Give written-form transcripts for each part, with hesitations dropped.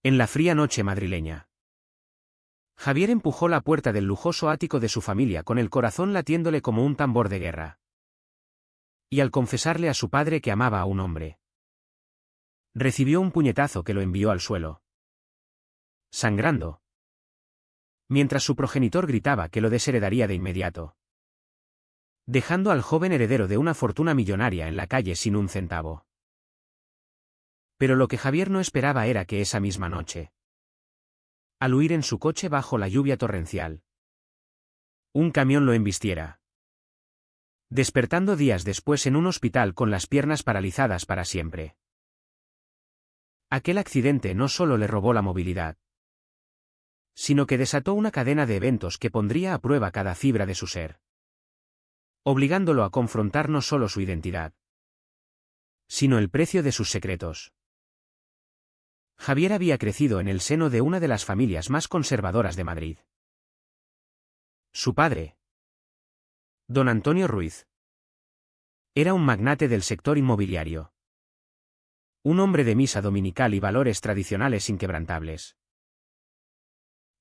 En la fría noche madrileña, Javier empujó la puerta del lujoso ático de su familia con el corazón latiéndole como un tambor de guerra. Y al confesarle a su padre que amaba a un hombre, recibió un puñetazo que lo envió al suelo, sangrando, mientras su progenitor gritaba que lo desheredaría de inmediato, dejando al joven heredero de una fortuna millonaria en la calle sin un centavo. Pero lo que Javier no esperaba era que esa misma noche, al huir en su coche bajo la lluvia torrencial, un camión lo embistiera, despertando días después en un hospital con las piernas paralizadas para siempre. Aquel accidente no solo le robó la movilidad, sino que desató una cadena de eventos que pondría a prueba cada fibra de su ser, obligándolo a confrontar no solo su identidad, sino el precio de sus secretos. Javier había crecido en el seno de una de las familias más conservadoras de Madrid. Su padre, don Antonio Ruiz, era un magnate del sector inmobiliario, un hombre de misa dominical y valores tradicionales inquebrantables.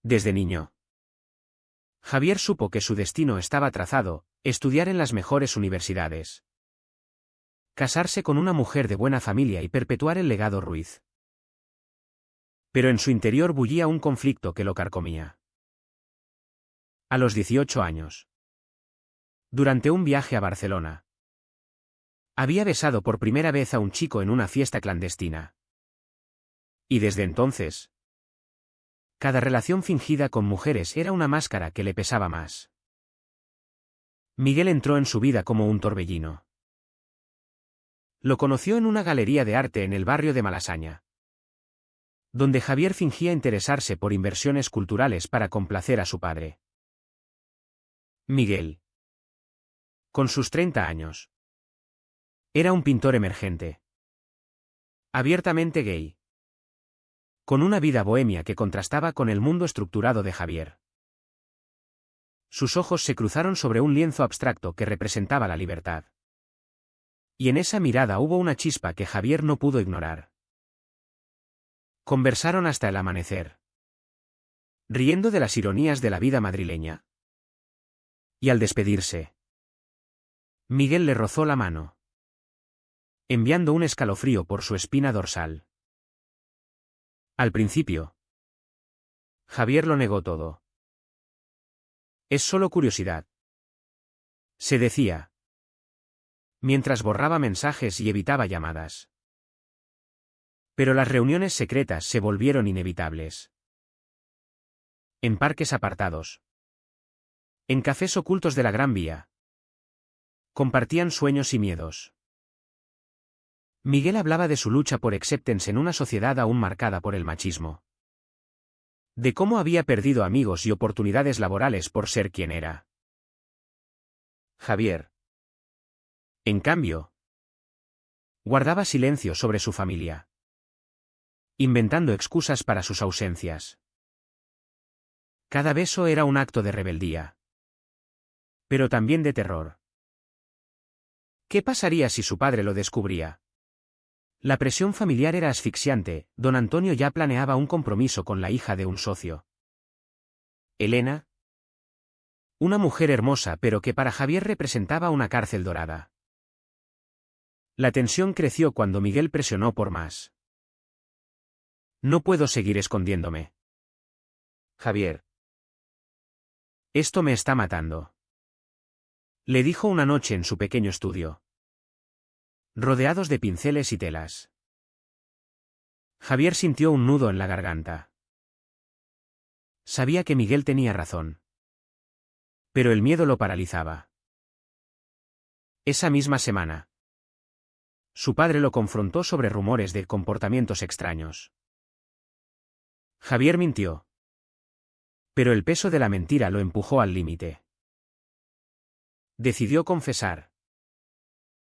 Desde niño, Javier supo que su destino estaba trazado: estudiar en las mejores universidades, casarse con una mujer de buena familia y perpetuar el legado Ruiz. Pero en su interior bullía un conflicto que lo carcomía. A los 18 años, durante un viaje a Barcelona, había besado por primera vez a un chico en una fiesta clandestina. Y desde entonces, cada relación fingida con mujeres era una máscara que le pesaba más. Miguel entró en su vida como un torbellino. Lo conoció en una galería de arte en el barrio de Malasaña, donde Javier fingía interesarse por inversiones culturales para complacer a su padre. Miguel, con sus 30 años, era un pintor emergente, abiertamente gay, con una vida bohemia que contrastaba con el mundo estructurado de Javier. Sus ojos se cruzaron sobre un lienzo abstracto que representaba la libertad. Y en esa mirada hubo una chispa que Javier no pudo ignorar. Conversaron hasta el amanecer, riendo de las ironías de la vida madrileña. Y al despedirse, Miguel le rozó la mano, enviando un escalofrío por su espina dorsal. Al principio, Javier lo negó todo. Es solo curiosidad, se decía, mientras borraba mensajes y evitaba llamadas. Pero las reuniones secretas se volvieron inevitables. En parques apartados, en cafés ocultos de la Gran Vía, compartían sueños y miedos. Miguel hablaba de su lucha por acceptance en una sociedad aún marcada por el machismo, de cómo había perdido amigos y oportunidades laborales por ser quien era. Javier, en cambio, guardaba silencio sobre su familia, inventando excusas para sus ausencias. Cada beso era un acto de rebeldía, pero también de terror. ¿Qué pasaría si su padre lo descubría? La presión familiar era asfixiante. Don Antonio ya planeaba un compromiso con la hija de un socio. Elena, una mujer hermosa pero que para Javier representaba una cárcel dorada. La tensión creció cuando Miguel presionó por más. No puedo seguir escondiéndome, Javier. Esto me está matando, le dijo una noche en su pequeño estudio, rodeados de pinceles y telas. Javier sintió un nudo en la garganta. Sabía que Miguel tenía razón, pero el miedo lo paralizaba. Esa misma semana, su padre lo confrontó sobre rumores de comportamientos extraños. Javier mintió, pero el peso de la mentira lo empujó al límite. Decidió confesar,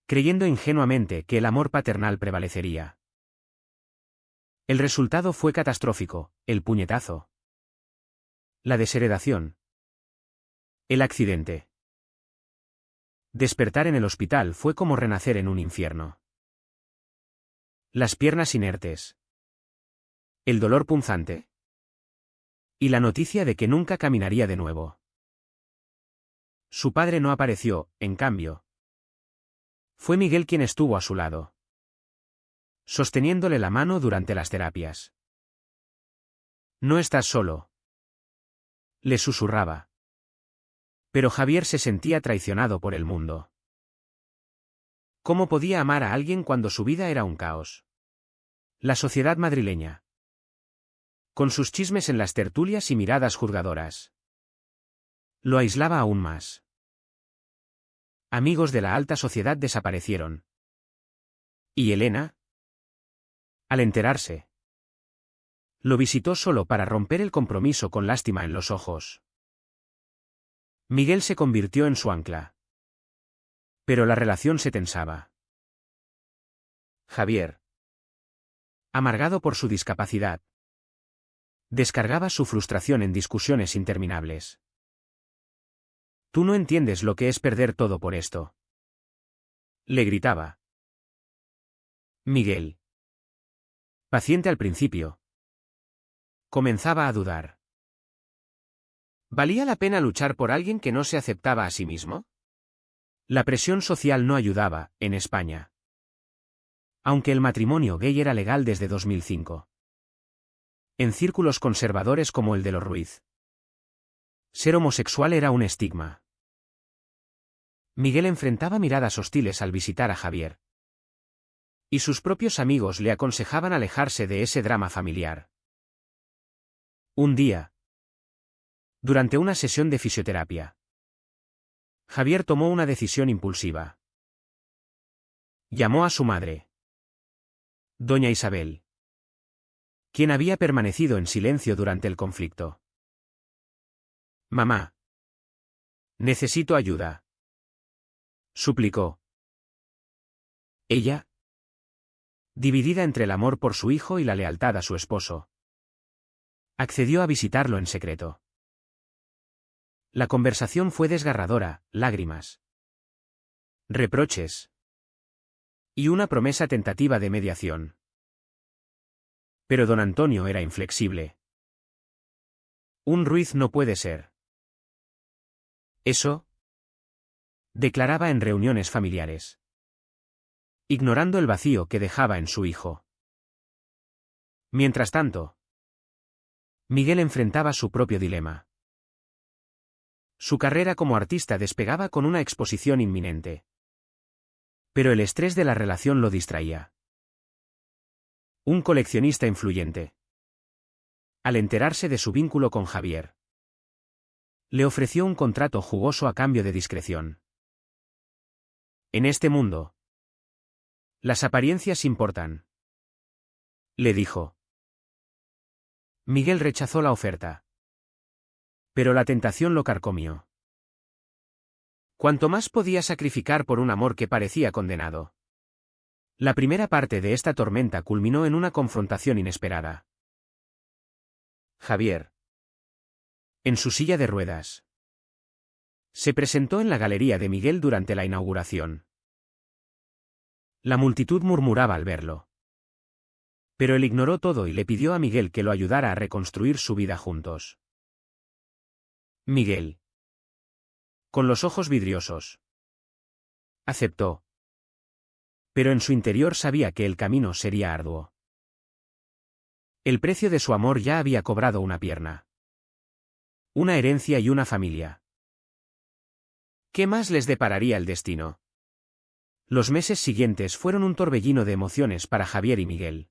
creyendo ingenuamente que el amor paternal prevalecería. El resultado fue catastrófico: el puñetazo, la desheredación, el accidente. Despertar en el hospital fue como renacer en un infierno. Las piernas inertes, El dolor punzante. Y la noticia de que nunca caminaría de nuevo. Su padre no apareció, en cambio. Fue Miguel quien estuvo a su lado, sosteniéndole la mano durante las terapias. No estás solo, le susurraba. Pero Javier se sentía traicionado por el mundo. ¿Cómo podía amar a alguien cuando su vida era un caos? La sociedad madrileña, con sus chismes en las tertulias y miradas juzgadoras, lo aislaba aún más. Amigos de la alta sociedad desaparecieron. ¿Y Elena? Al enterarse, lo visitó solo para romper el compromiso con lástima en los ojos. Miguel se convirtió en su ancla. Pero la relación se tensaba. Javier, amargado por su discapacidad, descargaba su frustración en discusiones interminables. Tú no entiendes lo que es perder todo por esto, le gritaba. Miguel, paciente al principio, comenzaba a dudar. ¿Valía la pena luchar por alguien que no se aceptaba a sí mismo? La presión social no ayudaba, en España. Aunque el matrimonio gay era legal desde 2005. En círculos conservadores como el de los Ruiz, ser homosexual era un estigma. Miguel enfrentaba miradas hostiles al visitar a Javier. Y sus propios amigos le aconsejaban alejarse de ese drama familiar. Un día, durante una sesión de fisioterapia, Javier tomó una decisión impulsiva. Llamó a su madre, doña Isabel, quien había permanecido en silencio durante el conflicto. Mamá, necesito ayuda, suplicó. Ella, dividida entre el amor por su hijo y la lealtad a su esposo, accedió a visitarlo en secreto. La conversación fue desgarradora, lágrimas, reproches y una promesa tentativa de mediación. Pero don Antonio era inflexible. Un Ruiz no puede ser. Eso, declaraba en reuniones familiares, ignorando el vacío que dejaba en su hijo. Mientras tanto, Miguel enfrentaba su propio dilema. Su carrera como artista despegaba con una exposición inminente. Pero el estrés de la relación lo distraía. Un coleccionista influyente, al enterarse de su vínculo con Javier, le ofreció un contrato jugoso a cambio de discreción. En este mundo, las apariencias importan, le dijo. Miguel rechazó la oferta. Pero la tentación lo carcomió. ¿Cuánto más podía sacrificar por un amor que parecía condenado? La primera parte de esta tormenta culminó en una confrontación inesperada. Javier, en su silla de ruedas, se presentó en la galería de Miguel durante la inauguración. La multitud murmuraba al verlo. Pero él ignoró todo y le pidió a Miguel que lo ayudara a reconstruir su vida juntos. Miguel, con los ojos vidriosos, aceptó. Pero en su interior sabía que el camino sería arduo. El precio de su amor ya había cobrado una pierna, una herencia y una familia. ¿Qué más les depararía el destino? Los meses siguientes fueron un torbellino de emociones para Javier y Miguel.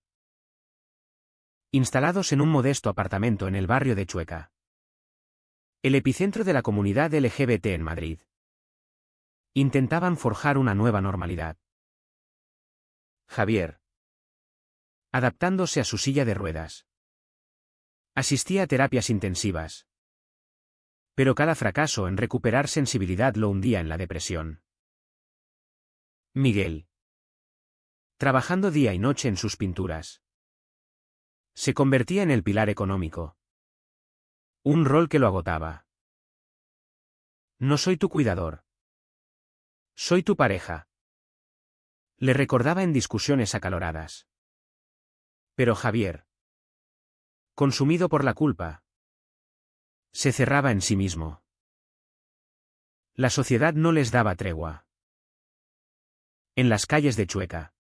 Instalados en un modesto apartamento en el barrio de Chueca, el epicentro de la comunidad LGBT en Madrid, intentaban forjar una nueva normalidad. Javier, adaptándose a su silla de ruedas, asistía a terapias intensivas. Pero cada fracaso en recuperar sensibilidad lo hundía en la depresión. Miguel, trabajando día y noche en sus pinturas, se convertía en el pilar económico. Un rol que lo agotaba. No soy tu cuidador. Soy tu pareja, le recordaba en discusiones acaloradas. Pero Javier, Consumido por la culpa. Se cerraba en sí mismo. La sociedad no les daba tregua. En las calles de Chueca,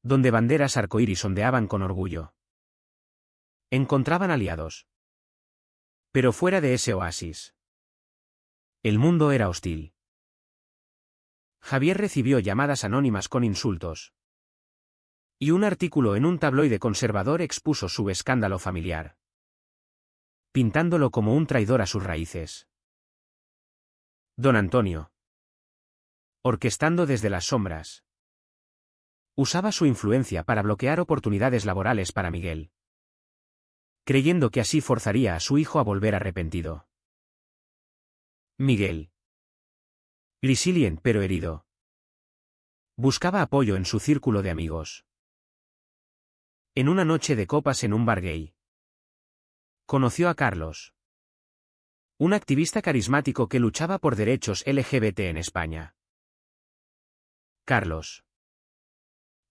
donde banderas arcoíris ondeaban con orgullo, encontraban aliados. Pero fuera de ese oasis, el mundo era hostil. Javier recibió llamadas anónimas con insultos. Y un artículo en un tabloide conservador expuso su escándalo familiar, pintándolo como un traidor a sus raíces. Don Antonio, orquestando desde las sombras, usaba su influencia para bloquear oportunidades laborales para Miguel, creyendo que así forzaría a su hijo a volver arrepentido. Miguel, resilient pero herido, buscaba apoyo en su círculo de amigos. En una noche de copas en un bar gay, conoció a Carlos, un activista carismático que luchaba por derechos LGBT en España. Carlos,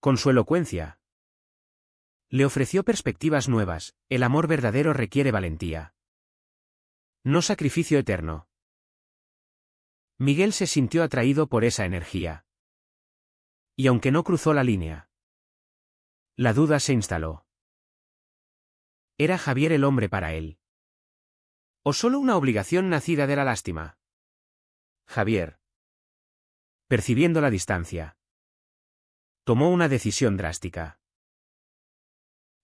con su elocuencia, le ofreció perspectivas nuevas. El amor verdadero requiere valentía, no sacrificio eterno. Miguel se sintió atraído por esa energía. Y aunque no cruzó la línea, la duda se instaló. ¿Era Javier el hombre para él? ¿O solo una obligación nacida de la lástima? Javier, percibiendo la distancia, tomó una decisión drástica.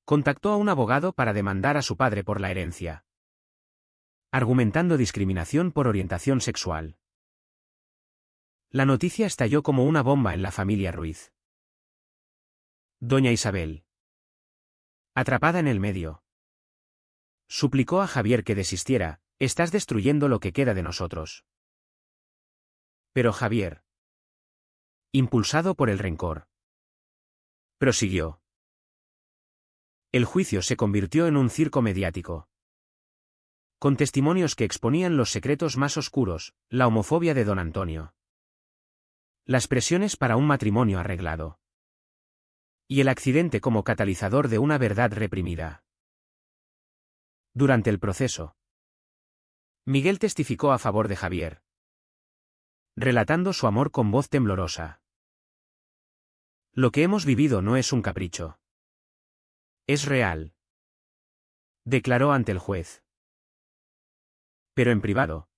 Contactó a un abogado para demandar a su padre por la herencia, argumentando discriminación por orientación sexual. La noticia estalló como una bomba en la familia Ruiz. Doña Isabel, atrapada en el medio, suplicó a Javier que desistiera. Estás destruyendo lo que queda de nosotros. Pero Javier, impulsado por el rencor, prosiguió. El juicio se convirtió en un circo mediático, con testimonios que exponían los secretos más oscuros, la homofobia de don Antonio, las presiones para un matrimonio arreglado, y el accidente como catalizador de una verdad reprimida. Durante el proceso, Miguel testificó a favor de Javier, relatando su amor con voz temblorosa. Lo que hemos vivido no es un capricho. Es real, declaró ante el juez. Pero en privado,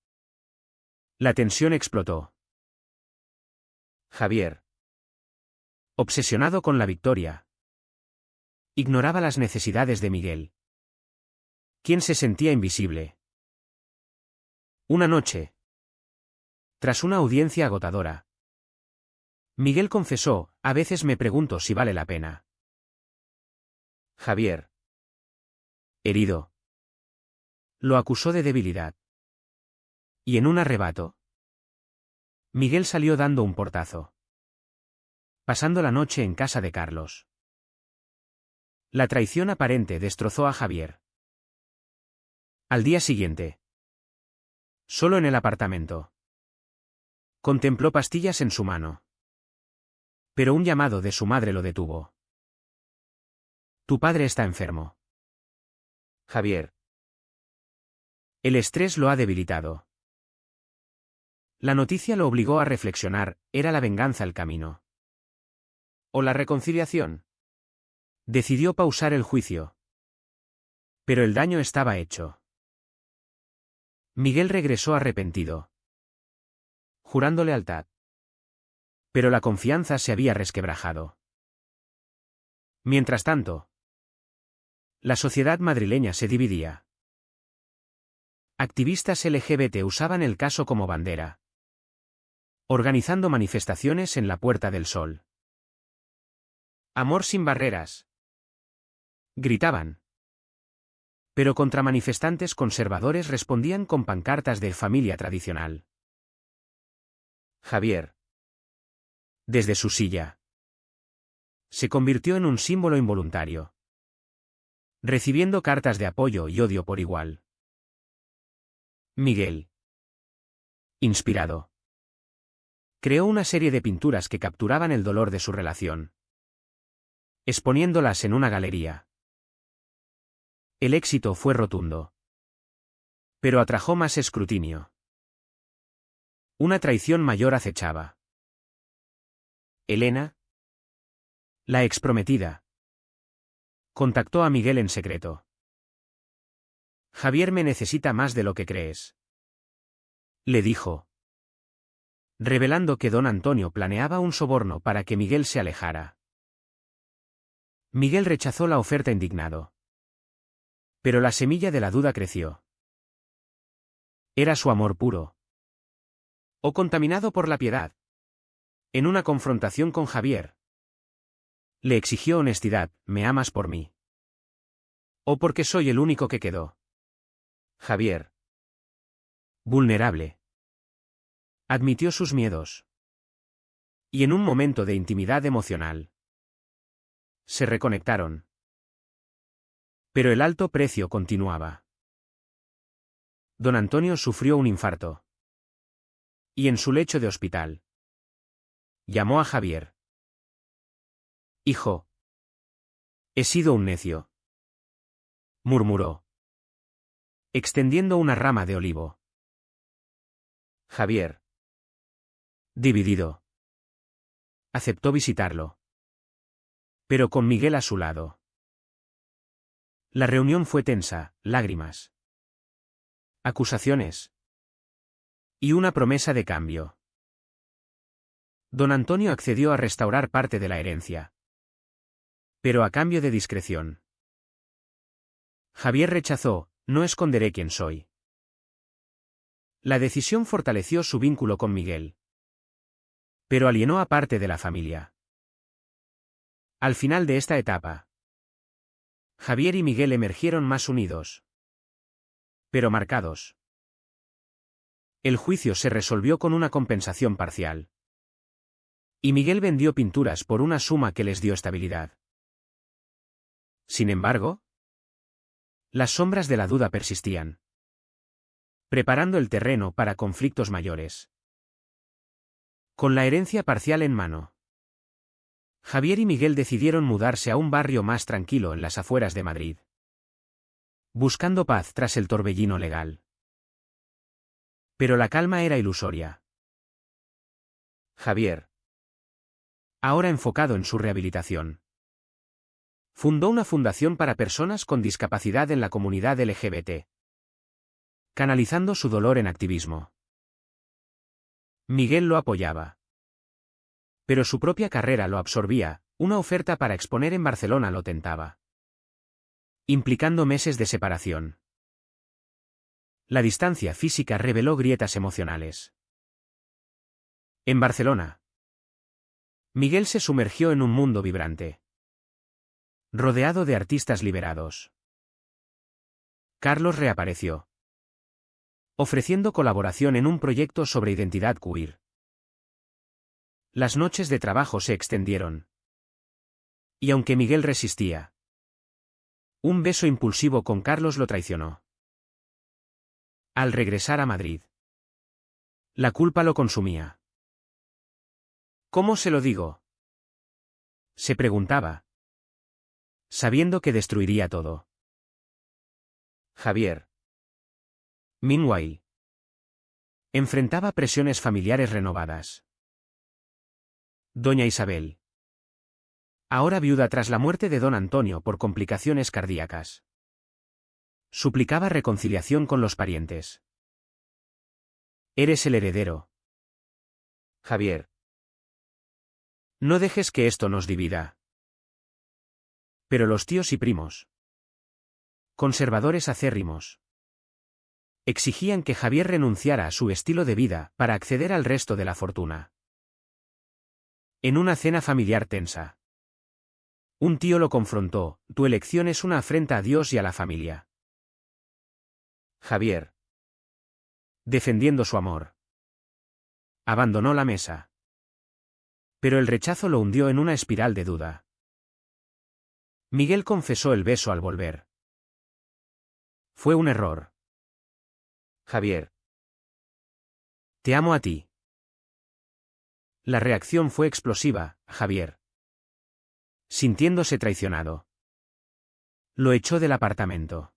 la tensión explotó. Javier, obsesionado con la victoria, ignoraba las necesidades de Miguel, quien se sentía invisible. Una noche, tras una audiencia agotadora, Miguel confesó: a veces me pregunto si vale la pena. Javier, herido, lo acusó de debilidad. Y en un arrebato, Miguel salió dando un portazo, pasando la noche en casa de Carlos. La traición aparente destrozó a Javier. Al día siguiente, solo en el apartamento, contempló pastillas en su mano. Pero un llamado de su madre lo detuvo. Tu padre está enfermo. Javier. El estrés lo ha debilitado. La noticia lo obligó a reflexionar: ¿era la venganza el camino? ¿O la reconciliación? Decidió pausar el juicio. Pero el daño estaba hecho. Miguel regresó arrepentido, jurando lealtad. Pero la confianza se había resquebrajado. Mientras tanto, la sociedad madrileña se dividía. Activistas LGBT usaban el caso como bandera, organizando manifestaciones en la Puerta del Sol. Amor sin barreras, gritaban. Pero contra manifestantes conservadores respondían con pancartas de familia tradicional. Javier, desde su silla, se convirtió en un símbolo involuntario, recibiendo cartas de apoyo y odio por igual. Miguel, inspirado, creó una serie de pinturas que capturaban el dolor de su relación, exponiéndolas en una galería. El éxito fue rotundo. Pero atrajo más escrutinio. Una traición mayor acechaba. Elena, la exprometida, contactó a Miguel en secreto. Javier me necesita más de lo que crees, le dijo, revelando que don Antonio planeaba un soborno para que Miguel se alejara. Miguel rechazó la oferta indignado. Pero la semilla de la duda creció. ¿Era su amor puro? ¿O contaminado por la piedad? En una confrontación con Javier, le exigió honestidad: ¿me amas por mí? ¿O porque soy el único que quedó? Javier, vulnerable, admitió sus miedos. Y en un momento de intimidad emocional, se reconectaron. Pero el alto precio continuaba. Don Antonio sufrió un infarto. Y en su lecho de hospital, llamó a Javier. Hijo, he sido un necio, murmuró, extendiendo una rama de olivo. Javier, dividido, aceptó visitarlo. Pero con Miguel a su lado. La reunión fue tensa, lágrimas, acusaciones y una promesa de cambio. Don Antonio accedió a restaurar parte de la herencia, pero a cambio de discreción. Javier rechazó: no esconderé quién soy. La decisión fortaleció su vínculo con Miguel, pero alienó a parte de la familia. Al final de esta etapa, Javier y Miguel emergieron más unidos, pero marcados. El juicio se resolvió con una compensación parcial. Y Miguel vendió pinturas por una suma que les dio estabilidad. Sin embargo, las sombras de la duda persistían, preparando el terreno para conflictos mayores. Con la herencia parcial en mano, Javier y Miguel decidieron mudarse a un barrio más tranquilo en las afueras de Madrid, buscando paz tras el torbellino legal. Pero la calma era ilusoria. Javier, ahora enfocado en su rehabilitación, fundó una fundación para personas con discapacidad en la comunidad LGBT, canalizando su dolor en activismo. Miguel lo apoyaba. Pero su propia carrera lo absorbía, una oferta para exponer en Barcelona lo tentaba, implicando meses de separación. La distancia física reveló grietas emocionales. En Barcelona, Miguel se sumergió en un mundo vibrante, rodeado de artistas liberados. Carlos reapareció, ofreciendo colaboración en un proyecto sobre identidad queer. Las noches de trabajo se extendieron. Y aunque Miguel resistía, un beso impulsivo con Carlos lo traicionó. Al regresar a Madrid, la culpa lo consumía. ¿Cómo se lo digo?, se preguntaba, sabiendo que destruiría todo. Javier, meanwhile, enfrentaba presiones familiares renovadas. Doña Isabel, ahora viuda tras la muerte de don Antonio por complicaciones cardíacas, suplicaba reconciliación con los parientes. Eres el heredero, Javier. No dejes que esto nos divida. Pero los tíos y primos, conservadores acérrimos, exigían que Javier renunciara a su estilo de vida para acceder al resto de la fortuna. En una cena familiar tensa, un tío lo confrontó: tu elección es una afrenta a Dios y a la familia. Javier, defendiendo su amor, abandonó la mesa. Pero el rechazo lo hundió en una espiral de duda. Miguel confesó el beso al volver. Fue un error. Javier, te amo a ti. La reacción fue explosiva, Javier, sintiéndose traicionado. Lo echó del apartamento.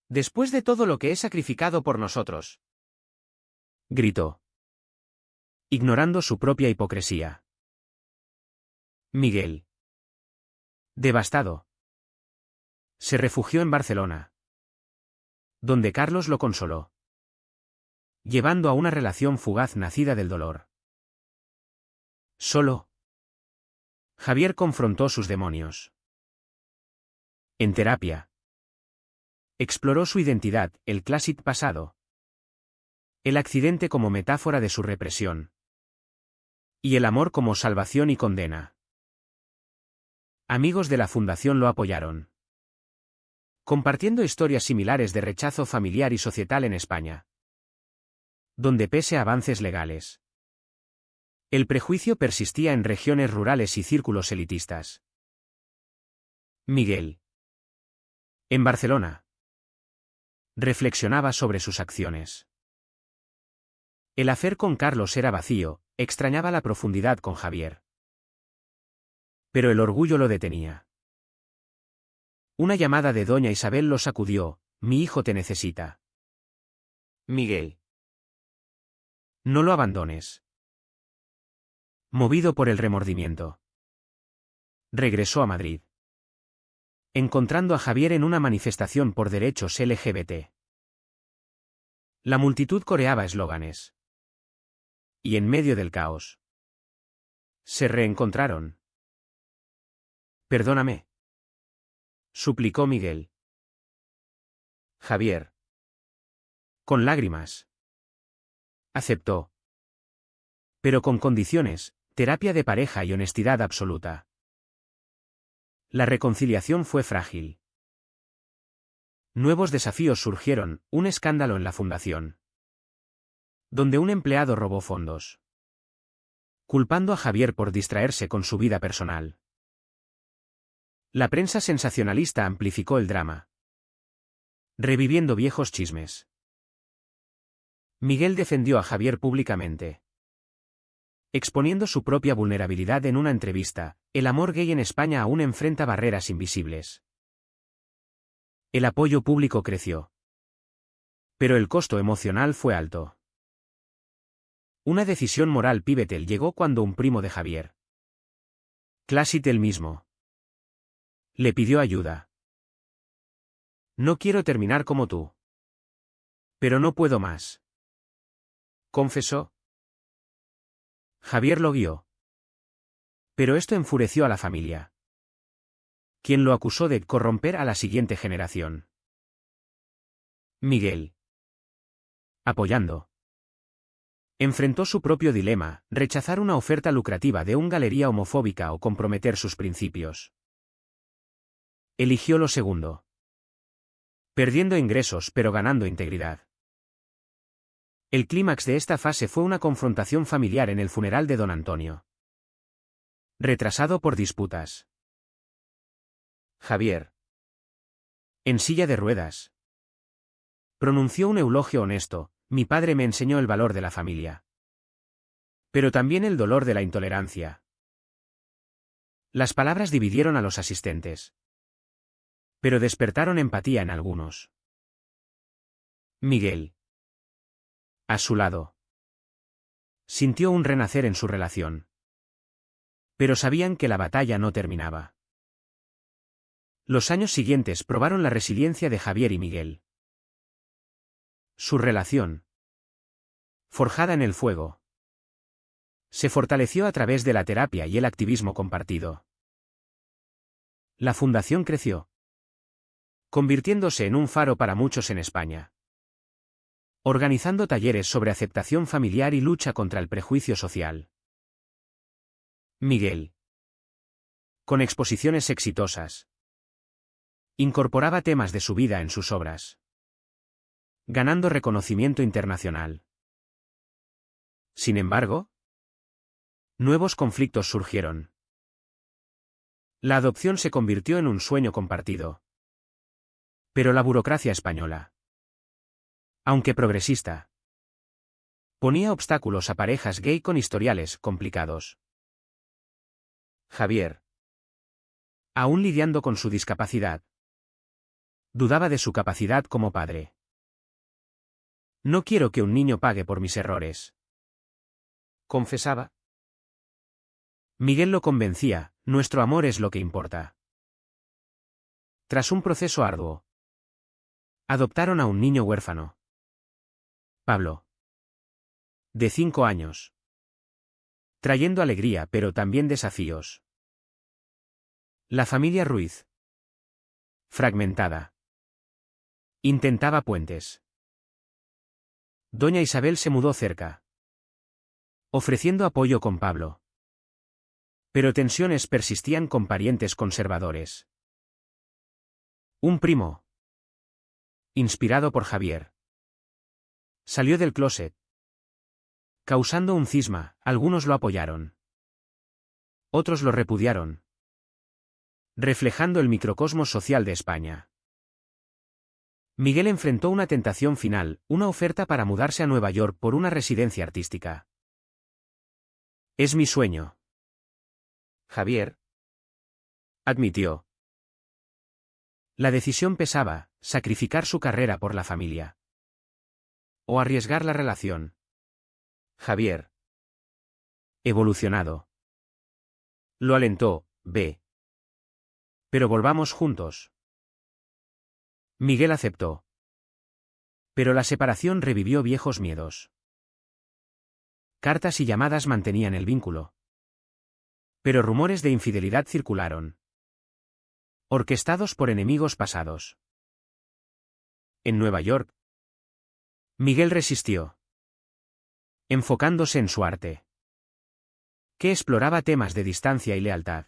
Después de todo lo que he sacrificado por nosotros. Gritó, ignorando su propia hipocresía. Miguel, devastado, se refugió en Barcelona, donde Carlos lo consoló, llevando a una relación fugaz nacida del dolor. Solo, Javier confrontó sus demonios. En terapia, exploró su identidad, el clásico pasado, el accidente como metáfora de su represión, y el amor como salvación y condena. Amigos de la fundación lo apoyaron, compartiendo historias similares de rechazo familiar y societal en España, donde pese a avances legales, el prejuicio persistía en regiones rurales y círculos elitistas. Miguel, en Barcelona, reflexionaba sobre sus acciones. El hacer con Carlos era vacío, extrañaba la profundidad con Javier. Pero el orgullo lo detenía. Una llamada de doña Isabel lo sacudió: «Mi hijo te necesita». Miguel. No lo abandones. Movido por el remordimiento, regresó a Madrid, encontrando a Javier en una manifestación por derechos LGBT. La multitud coreaba eslóganes. Y en medio del caos, se reencontraron. «Perdóname», suplicó Miguel. Javier, con lágrimas, aceptó. Pero con condiciones: terapia de pareja y honestidad absoluta. La reconciliación fue frágil. Nuevos desafíos surgieron: un escándalo en la fundación, donde un empleado robó fondos, culpando a Javier por distraerse con su vida personal. La prensa sensacionalista amplificó el drama, reviviendo viejos chismes. Miguel defendió a Javier públicamente, exponiendo su propia vulnerabilidad en una entrevista: «El amor gay en España aún enfrenta barreras invisibles». El apoyo público creció, pero el costo emocional fue alto. Una decisión moral pivotal llegó cuando un primo de Javier, Clásic el mismo, le pidió ayuda. «No quiero terminar como tú, pero no puedo más», confesó. Javier lo guió. Pero esto enfureció a la familia, quien lo acusó de corromper a la siguiente generación. Miguel, apoyando, enfrentó su propio dilema: rechazar una oferta lucrativa de una galería homofóbica o comprometer sus principios. Eligió lo segundo, perdiendo ingresos pero ganando integridad. El clímax de esta fase fue una confrontación familiar en el funeral de don Antonio, retrasado por disputas. Javier, en silla de ruedas, pronunció un eulogio honesto: «Mi padre me enseñó el valor de la familia, pero también el dolor de la intolerancia». Las palabras dividieron a los asistentes, pero despertaron empatía en algunos. Miguel, a su lado, sintió un renacer en su relación. Pero sabían que la batalla no terminaba. Los años siguientes probaron la resiliencia de Javier y Miguel. Su relación, forjada en el fuego, se fortaleció a través de la terapia y el activismo compartido. La fundación creció, convirtiéndose en un faro para muchos en España, organizando talleres sobre aceptación familiar y lucha contra el prejuicio social. Miguel, con exposiciones exitosas, incorporaba temas de su vida en sus obras, ganando reconocimiento internacional. Sin embargo, nuevos conflictos surgieron. La adopción se convirtió en un sueño compartido. Pero la burocracia española, aunque progresista, ponía obstáculos a parejas gay con historiales complicados. Javier, Aún lidiando con su discapacidad. Dudaba de su capacidad como padre. No quiero que un niño pague por mis errores. Confesaba. Miguel lo convencía, nuestro amor es lo que importa. Tras un proceso arduo, adoptaron a un niño huérfano. Pablo. De 5 años. Trayendo alegría pero también desafíos. La familia Ruiz. Fragmentada. Intentaba puentes. Doña Isabel se mudó cerca, ofreciendo apoyo con Pablo. Pero tensiones persistían con parientes conservadores. Un primo, inspirado por Javier, salió del closet, causando un cisma. Algunos lo apoyaron. Otros lo repudiaron, reflejando el microcosmos social de España. Miguel enfrentó una tentación final, una oferta para mudarse a Nueva York por una residencia artística. Es mi sueño. Javier admitió. La decisión pesaba, sacrificar su carrera por la familia. O arriesgar la relación. Javier, evolucionado, lo alentó, ve. Pero volvamos juntos. Miguel aceptó. Pero la separación revivió viejos miedos. Cartas y llamadas mantenían el vínculo. Pero rumores de infidelidad circularon, orquestados por enemigos pasados. En Nueva York, Miguel resistió, enfocándose en su arte, que exploraba temas de distancia y lealtad.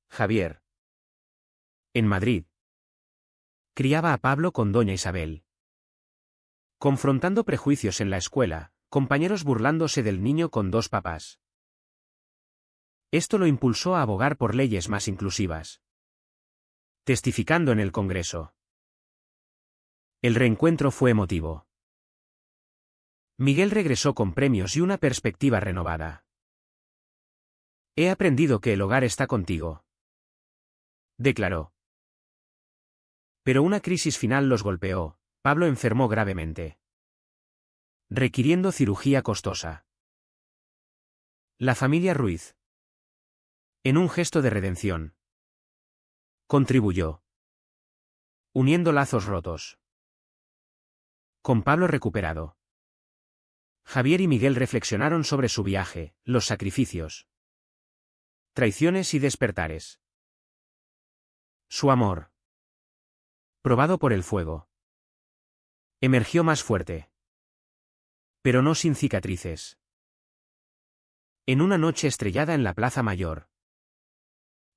Javier, en Madrid, criaba a Pablo con doña Isabel, confrontando prejuicios en la escuela, compañeros burlándose del niño con 2 papás. Esto lo impulsó a abogar por leyes más inclusivas. Testificando en el Congreso. El reencuentro fue emotivo. Miguel regresó con premios y una perspectiva renovada. He aprendido que el hogar está contigo, declaró. Pero una crisis final los golpeó. Pablo enfermó gravemente, requiriendo cirugía costosa. La familia Ruiz, en un gesto de redención, contribuyó, uniendo lazos rotos. Con Pablo recuperado, Javier y Miguel reflexionaron sobre su viaje, los sacrificios, traiciones y despertares. Su amor, probado por el fuego, emergió más fuerte, pero no sin cicatrices. En una noche estrellada en la Plaza Mayor,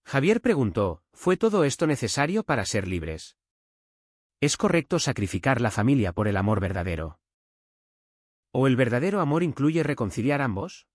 Javier preguntó, ¿fue todo esto necesario para ser libres? ¿Es correcto sacrificar la familia por el amor verdadero? ¿O el verdadero amor incluye reconciliar ambos?